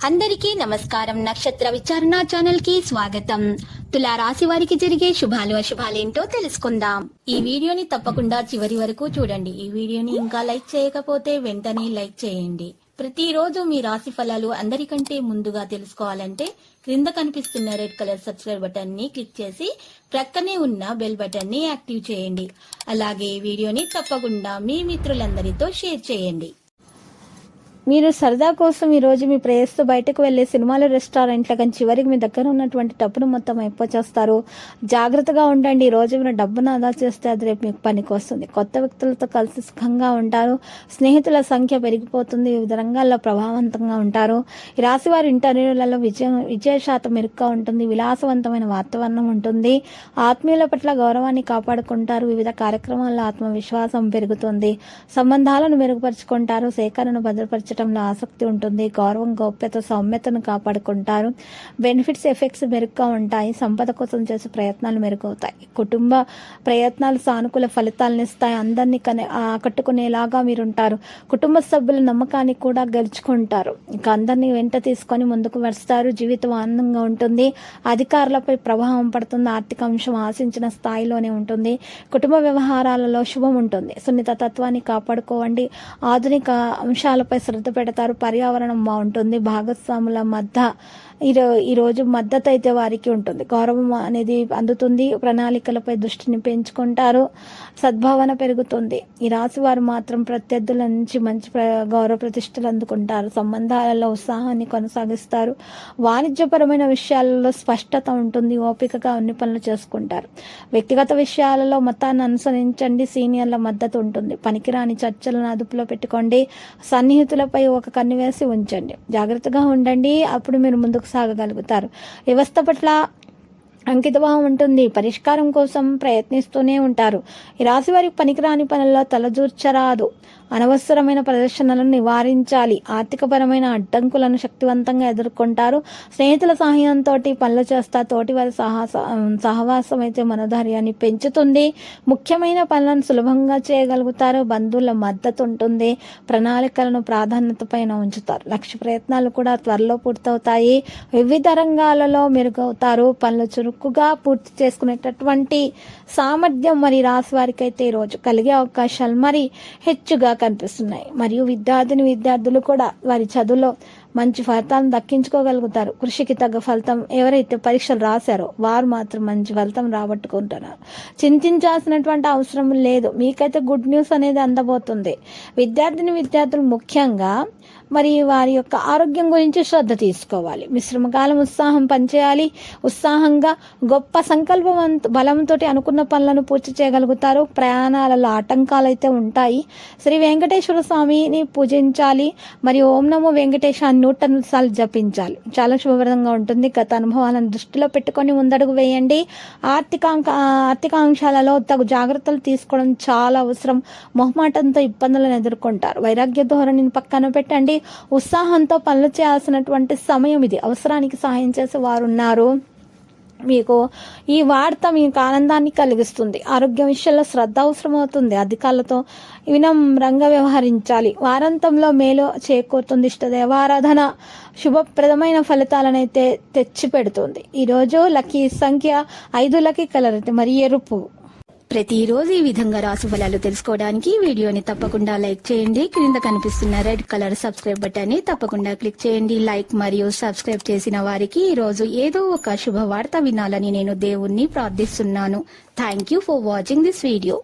అందరికీ నమస్కారం. నక్షత్ర విచారణ ఛానల్ కి స్వాగతం. తులా రాశి వారికి జరిగే శుభాలు అశుభాలేంటో తెలుసుకుందాం. ఈ వీడియోని తప్పకుండా చివరి వరకు చూడండి. ఈ వీడియోని ఇంకా లైక్ చేయకపోతే వెంటనే లైక్ చేయండి. ప్రతిరోజు మీ రాశి ఫలాలు అందరికంటే ముందుగా తెలుసుకోవాలంటే క్రింద కనిపిస్తున్న రెడ్ కలర్ సబ్స్క్రైబ్ బటన్ ని క్లిక్ చేసి ప్రక్కనే ఉన్న బెల్ బటన్ ని యాక్టివ్ చేయండి. అలాగే ఈ వీడియోని తప్పకుండా మీ మిత్రులందరితో షేర్ చేయండి. మీరు సరదా కోసం ఈ రోజు మీ ప్రేయస్తో బయటకు వెళ్లే సినిమాలు, రెస్టారెంట్ల కానీ చివరికి మీ దగ్గర ఉన్నటువంటి డబ్బును మొత్తం అయిపోచేస్తారు. జాగ్రత్తగా ఉండండి. ఈ రోజు మీరు డబ్బును ఆదా చేస్తే అది రేపు మీకు పనికి వస్తుంది. కొత్త వ్యక్తులతో కలిసి సుఖంగా ఉంటారు. స్నేహితుల సంఖ్య పెరిగిపోతుంది. వివిధ రంగాల్లో ప్రభావవంతంగా ఉంటారు. ఈ రాశి వారి ఇంటర్వ్యూలలో విజయ శాతం మెరుగ్గా ఉంటుంది. విలాసవంతమైన వాతావరణం ఉంటుంది. ఆత్మీయుల పట్ల గౌరవాన్ని కాపాడుకుంటారు. వివిధ కార్యక్రమాల్లో ఆత్మవిశ్వాసం పెరుగుతుంది. సంబంధాలను మెరుగుపరుచుకుంటారు. సేకరణను భద్రపరచ ఆసక్తి ఉంటుంది. గౌరవం, గోప్యత, సౌమ్యతను కాపాడుకుంటారు. బెనిఫిట్స్, ఎఫెక్ట్స్ మెరుగ్గా ఉంటాయి. సంపద కోసం చేసే ప్రయత్నాలు మెరుగవుతాయి. కుటుంబ ప్రయత్నాలు సానుకూల ఫలితాలను ఇస్తాయి. అందరినీ ఆకట్టుకునేలాగా మీరుంటారు. కుటుంబ సభ్యుల నమ్మకాన్ని కూడా గెలుచుకుంటారు. ఇంకా అందరినీ వెంట తీసుకొని ముందుకు వస్తారు. జీవితం ఆనందంగా ఉంటుంది. అధికారులపై ప్రభావం పడుతుంది. ఆర్థిక అంశం ఆశించిన స్థాయిలోనే ఉంటుంది. కుటుంబ వ్యవహారాలలో శుభం ఉంటుంది. సున్నిత తత్వాన్ని కాపాడుకోవండి. ఆధునిక అంశాలపై శ్రద్ధ పెడతారు. పర్యావరణం బాగుంటుంది. భాగస్వాముల మధ్య ఈరోజు మద్దతు అయితే వారికి ఉంటుంది. గౌరవం అనేది అందుతుంది. ప్రణాళికలపై దృష్టిని పెంచుకుంటారు. సద్భావన పెరుగుతుంది. ఈ రాశి వారు మాత్రం ప్రత్యర్థుల నుంచి మంచి గౌరవ ప్రతిష్టలు అందుకుంటారు. సంబంధాలలో ఉత్సాహాన్ని కొనసాగిస్తారు. వాణిజ్యపరమైన విషయాలలో స్పష్టత ఉంటుంది. ఓపికగా అన్ని పనులు చేసుకుంటారు. వ్యక్తిగత విషయాలలో మతాన్ని అనుసరించండి. సీనియర్ల మద్దతు ఉంటుంది. పనికిరాని చర్చలను అదుపులో పెట్టుకోండి. సన్నిహితులపై ఒక కన్ను వేసి ఉంచండి. జాగ్రత్తగా ఉండండి. అప్పుడు మీరు ముందుకు సాగగలుగుతారు. వ్యవస్థ పట్ల అంకితభావం ఉంటుంది. పరిష్కారం కోసం ప్రయత్నిస్తూనే ఉంటారు. ఈ రాశి వారికి పనికిరాని పనుల్లో తలదూర్చరాదు. అనవసరమైన ప్రదర్శనలను నివారించాలి. ఆర్థికపరమైన అడ్డంకులను శక్తివంతంగా ఎదుర్కొంటారు. స్నేహితుల సహాయంతో పనులు చేస్తా. తోటి వారి సహవాసం అయితే మనోధైర్యాన్ని పెంచుతుంది. ముఖ్యమైన పనులను సులభంగా చేయగలుగుతారు. బంధువుల మద్దతు ఉంటుంది. ప్రణాళికలను ప్రాధాన్యత పైన ఉంచుతారు. లక్ష్య ప్రయత్నాలు కూడా త్వరలో పూర్తవుతాయి. వివిధ రంగాలలో మెరుగవుతారు. పనులు చురుకుగా పూర్తి చేసుకునేటటువంటి సామర్థ్యం మరి రాశి వారికి అయితే ఈరోజు కలిగే అవకాశాలు మరి హెచ్చుగా కనిపిస్తున్నాయి. మరియు విద్యార్థులు కూడా వారి చదువులో మంచి ఫలితాలను దక్కించుకోగలుగుతారు. కృషికి తగ్గ ఫలితం ఎవరైతే పరీక్షలు రాశారో వారు మాత్రం మంచి ఫలితం రాబట్టుకుంటున్నారు. చింతించాల్సినటువంటి అవసరం లేదు. మీకైతే గుడ్ న్యూస్ అనేది అందబోతుంది. విద్యార్థులు ముఖ్యంగా మరి వారి యొక్క ఆరోగ్యం గురించి శ్రద్ధ తీసుకోవాలి. మిశ్రమకాలం ఉత్సాహం పనిచేయాలి. ఉత్సాహంగా గొప్ప బలంతో అనుకున్న పనులను పూర్తి చేయగలుగుతారు. ప్రయాణాలలో ఆటంకాలు అయితే ఉంటాయి. శ్రీ వెంకటేశ్వర స్వామిని పూజించాలి. మరియు ఓం నమో వెంకటేశాన్ని 100 సార్లు జపించాలి. చాలా శుభప్రదంగా ఉంటుంది. గత అనుభవాలను దృష్టిలో పెట్టుకొని ముందడుగు వేయండి. ఆర్థిక అంశాలలో తగు జాగ్రత్తలు తీసుకోవడం చాలా అవసరం. మొహమాటంతో ఇబ్బందులను ఎదుర్కొంటారు. వైరాగ్య ధోరణిని పక్కన పెట్టండి. ఉత్సాహంతో పనులు చేయాల్సినటువంటి సమయం ఇది. అవసరానికి సహాయం చేసే వారు ఉన్నారు. మీకు ఈ వార్త మీకు ఆనందాన్ని కలిగిస్తుంది. ఆరోగ్య విషయంలో శ్రద్ధ అవసరమవుతుంది. అధికారులతో వినమ్రంగా వ్యవహరించాలి. వారాంతంలో మేలు చేకూరుతుంది. ఇష్టదేవారాధన శుభప్రదమైన ఫలితాలనైతే తెచ్చిపెడుతుంది. ఈరోజు లక్కీ సంఖ్య 5, లక్కీ కలర్ అయితే మరి ఎరుపు. ప్రతిరోజు ఈ విధంగా రాశి ఫలాలు తెలుసుకోవడానికి వీడియోని తప్పకుండా లైక్ చేయండి. క్రింద కనిపిస్తున్న రెడ్ కలర్ సబ్స్క్రైబ్ బటన్ ని తప్పకుండా క్లిక్ చేయండి. లైక్ మరియు సబ్స్క్రైబ్ చేసిన వారికి ఈ రోజు ఏదో ఒక శుభవార్త వినాలని నేను దేవుణ్ణి ప్రార్థిస్తున్నాను. Thank you for watching this video.